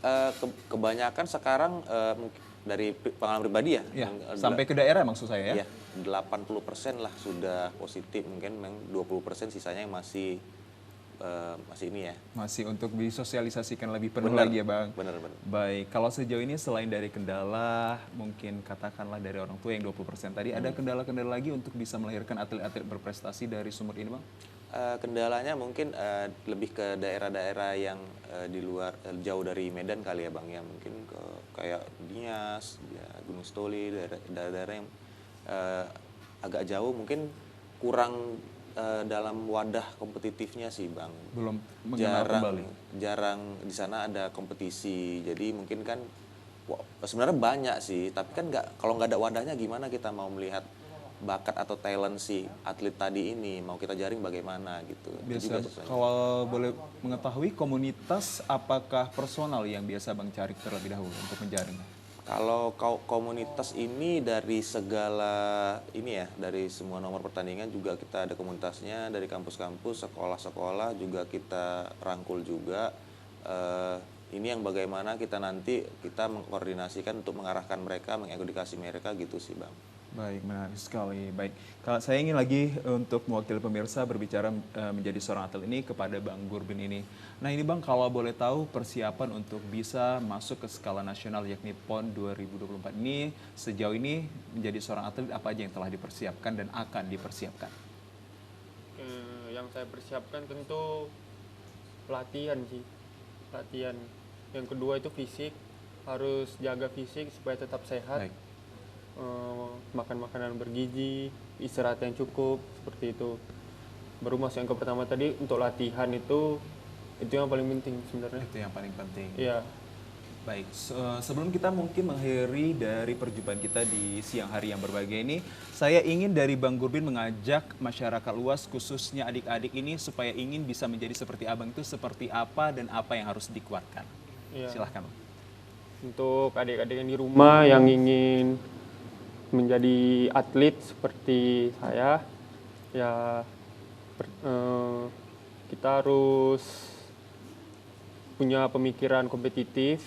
Kebanyakan sekarang mungkin dari pengalaman pribadi ya. Ya, sampai ke daerah maksud saya ya? Iya, 80% lah sudah positif, mungkin 20% sisanya yang masih ini ya. Masih untuk disosialisasikan lebih penuh Benar, lagi ya Bang? benar. Baik, kalau sejauh ini selain dari kendala, mungkin katakanlah dari orang tua yang 20% tadi, ada kendala-kendala lagi untuk bisa melahirkan atlet-atlet berprestasi dari sumur ini Bang? Kendalanya mungkin lebih ke daerah-daerah yang di luar, jauh dari Medan kali ya Bang, ya mungkin ke kayak Nias, ya, Gunung Stoli, daerah-daerah yang agak jauh mungkin kurang dalam wadah kompetitifnya sih Bang. Belum mengenal kembali. Jarang di sana ada kompetisi. Jadi mungkin kan sebenarnya banyak sih, tapi kan kalau nggak ada wadahnya gimana kita mau melihat bakat atau talent si atlet tadi ini, mau kita jaring bagaimana gitu. Itu juga Biasa kalau boleh mengetahui komunitas apakah personal yang biasa Bang cari terlebih dahulu untuk menjaring? Kalau komunitas ini dari segala ini ya, dari semua nomor pertandingan juga kita ada komunitasnya, dari kampus-kampus, sekolah-sekolah juga kita rangkul juga. Ini yang bagaimana kita nanti mengkoordinasikan untuk mengarahkan mereka, mengedukasi mereka gitu sih Bang. Baik, menarik sekali. Baik, kalau saya ingin lagi untuk mewakili pemirsa berbicara menjadi seorang atlet ini kepada Bang Gurbin ini. Nah ini Bang, kalau boleh tahu persiapan untuk bisa masuk ke skala nasional yakni PON 2024 ini sejauh ini menjadi seorang atlet apa aja yang telah dipersiapkan dan akan dipersiapkan? Yang saya persiapkan tentu latihan sih, latihan. Yang kedua itu fisik, harus jaga fisik supaya tetap sehat. Baik. Makan makanan bergizi, istirahat yang cukup, seperti itu. Baru masuk yang ke pertama tadi, untuk latihan itu yang paling penting sebenarnya. Itu yang paling penting. Iya. Baik, sebelum kita mungkin mengakhiri dari perjumpaan kita di siang hari yang berbahagia ini, saya ingin dari Bang Gurbin mengajak masyarakat luas khususnya adik-adik ini supaya ingin bisa menjadi seperti Abang itu seperti apa dan apa yang harus dikuatkan. Iya. Silahkan Bang. Untuk adik-adik yang di rumah yang ingin menjadi atlet seperti saya, ya kita harus punya pemikiran kompetitif,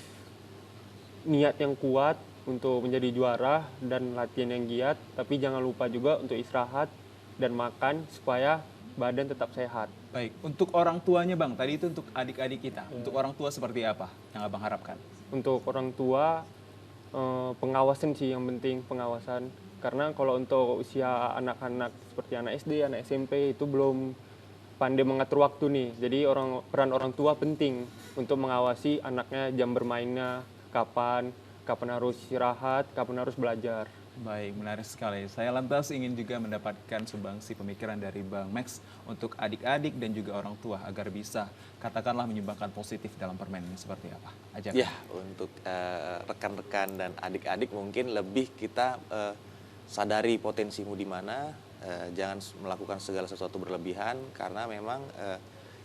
niat yang kuat untuk menjadi juara dan latihan yang giat, tapi jangan lupa juga untuk istirahat dan makan supaya badan tetap sehat. Baik, untuk orang tuanya Bang, tadi itu untuk adik-adik kita. Untuk orang tua seperti apa yang Abang harapkan? Untuk orang tua, pengawasan sih yang penting, pengawasan. Karena kalau untuk usia anak-anak seperti anak SD, anak SMP itu belum pandai mengatur waktu nih. Jadi peran orang tua penting untuk mengawasi anaknya jam bermainnya, kapan harus istirahat, kapan harus belajar. Baik, menarik sekali. Saya lantas ingin juga mendapatkan sumbangsi pemikiran dari Bang Max untuk adik-adik dan juga orang tua agar bisa katakanlah menyumbangkan positif dalam permainan ini seperti apa? Ajakan. Ya, untuk rekan-rekan dan adik-adik mungkin lebih kita sadari potensimu di mana, jangan melakukan segala sesuatu berlebihan karena memang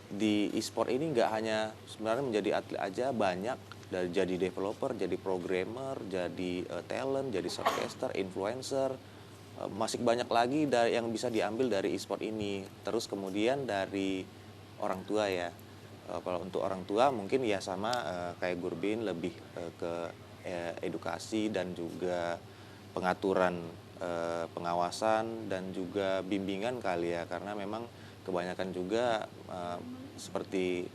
di e-sport ini nggak hanya sebenarnya menjadi atlet aja, banyak dari jadi developer, jadi programmer, jadi talent, jadi shortcaster, influencer, masih banyak lagi yang bisa diambil dari e-sport ini. Terus kemudian dari orang tua ya, kalau untuk orang tua mungkin ya sama kayak Gurbin lebih ke edukasi dan juga pengaturan, pengawasan dan juga bimbingan kali ya, karena memang kebanyakan juga seperti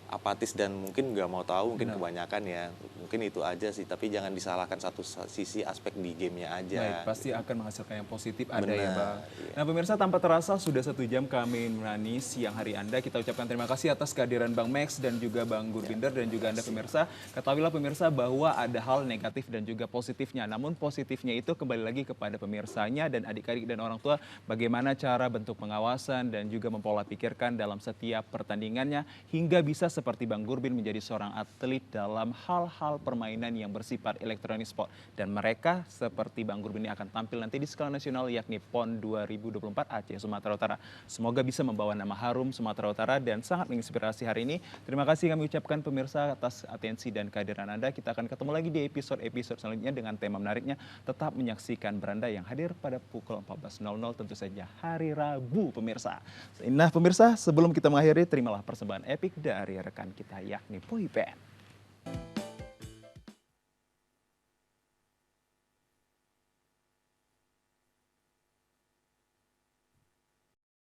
apatis dan mungkin nggak mau tahu, mungkin kebanyakan ya, mungkin itu aja sih, tapi jangan disalahkan satu sisi aspek di gamenya aja. Baik, pasti akan menghasilkan yang positif ada Benar, ya Bang. iya. Nah pemirsa, tanpa terasa sudah 1 jam kami menemani siang hari Anda. Kita ucapkan terima kasih atas kehadiran Bang Max dan juga Bang Gurbinder dan juga Anda pemirsa. Ketahuilah pemirsa bahwa ada hal negatif dan juga positifnya. Namun positifnya itu kembali lagi kepada pemirsanya dan adik-adik dan orang tua, bagaimana cara bentuk pengawasan dan juga mempola pikirkan dalam setiap pertandingannya hingga bisa seperti Bang Gurbin menjadi seorang atlet dalam hal-hal permainan yang bersifat elektronik sport. Dan mereka seperti Bang Gurbin ini akan tampil nanti di skala nasional yakni PON 2024 Aceh Sumatera Utara. Semoga bisa membawa nama harum Sumatera Utara dan sangat menginspirasi hari ini. Terima kasih kami ucapkan pemirsa atas atensi dan kehadiran Anda. Kita akan ketemu lagi di episode-episode selanjutnya dengan tema menariknya. Tetap menyaksikan Beranda yang hadir pada pukul 14.00 tentu saja hari Rabu pemirsa. Nah pemirsa, sebelum kita mengakhiri, terimalah persembahan epik dari rekan kita yakni Boy Band.